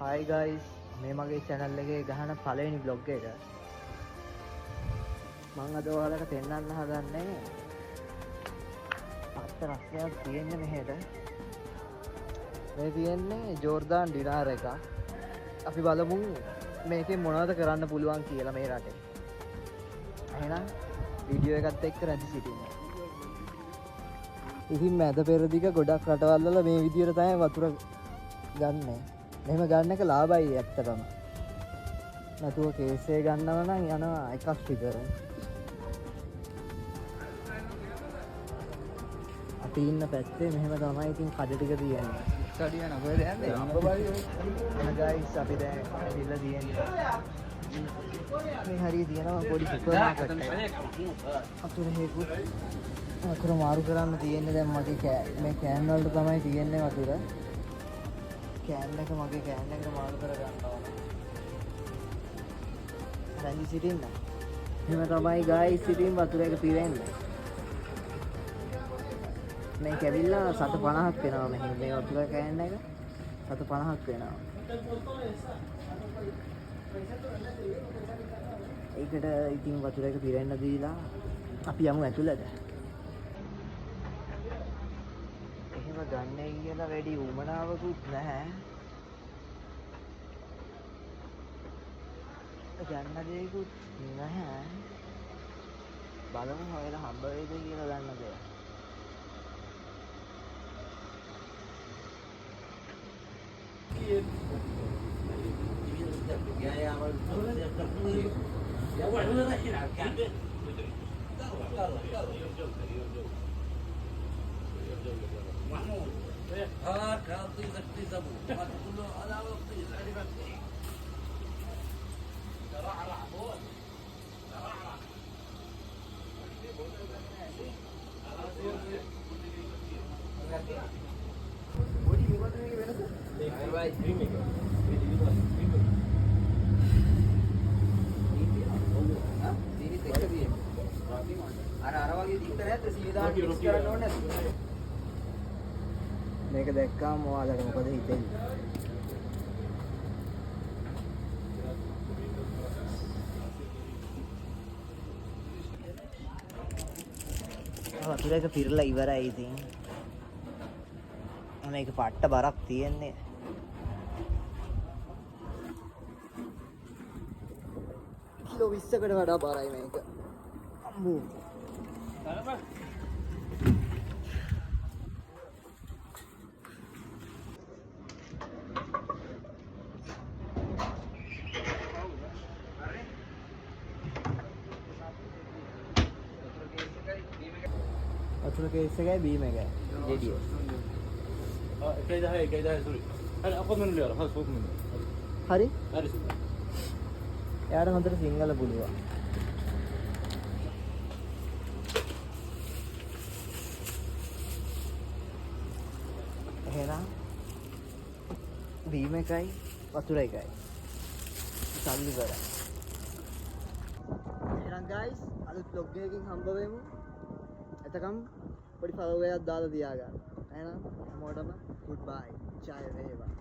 Hi guys, මේ මගේ channel එකේ ගහන පළවෙනි vlog එක. මම අද ඔයාලට පෙන්වන්න හදන්නේ පත්ත රස්නයක් තියෙන්නේ මෙහෙට. මේ තියෙන්නේ ජෝර්දාන් ඩිනාර් එකක්. අපි බලමු මේකෙන් මොනවද කරන්න පුළුවන් කියලා මේ රටේ. එහෙනම් වීඩියෝ එකත් එක්ක රැඳි සිටින්න. ඉතින් මැද පෙරදිග ගොඩක් රටවල් වල මේ විදියට තමයි වතුර ගන්න. මෙහෙම ගන්න එක ලාභයි ඇත්තටම. නැතුව කේස් එක ගන්නව නම් යනවා එකක් විතර. අපි ඉන්න පැත්තේ මෙහෙම තමයි ඉතින් කඩ ටික තියෙන්නේ. කඩිය නබර යන්නේ. අම්බබයි. එන ගයිස් අපි දැන් ඇවිල්ලා තියෙන්නේ. මේ හරිය තියෙනවා පොඩි සුපර් මාකට් එකක්. අතුරු හේකුත් වතුර මාරු කරන්න තියෙන්නේ දැන් මගේ මේ කෑන් වලට තමයි තියෙන්නේ වතුර. කෑන් එක මගේ කෑන් එකට මාරු කර ගන්න ඕන. රැඳි සිටින්න. එහෙම තමයි ගයිස් ඉතින් වතුර එක පිරෙන්නේ. මේ කැවිල්ලා 750ක් වෙනවා මෙහෙම මේ වතුර කෑන් එක 750ක් වෙනවා. ඒකට ඉතින් වතුර එක පිරෙන්න දීලා අපි යමු ඇතුළට. එහෙම ගන්නේ කියලා වැඩි උමනාවකුත් නැහැ. ගන්න දෙයක්වත් නැහැ. බලමු හොයලා හම්බ වෙයිද කියලා ගන්න දෙයක්. මේක දැක්කාම ඔයාලට මොකද හිතෙන්නේ? වතුර එක පිරලා ඉවරයි ඉතින්. මේක පට්ට බරක් තියෙන්නේ. කිලෝ 20කට වඩා බරයි මේක. අම්බෝ. වතුර කේස් එකයි බීම එකයි ගෙඩිය. එකයි 10 සෝරි. හරි අපොත් මෙන්න ලියලා හස් පොත් මෙන්න. හරි? හරි. එයාට හොඳට සිංහල පුළුවන්. එහෙනම් බීම එකයි වතුර එකයි. සල්ලි කරා. එහෙනම් guys අලුත් vlog එකකින් හම්බ වෙමු. එතකම් පොඩි follow එකක් දාලා තියාගන්න. එහෙනම් හැමෝටම goodbye. ජය වේවා.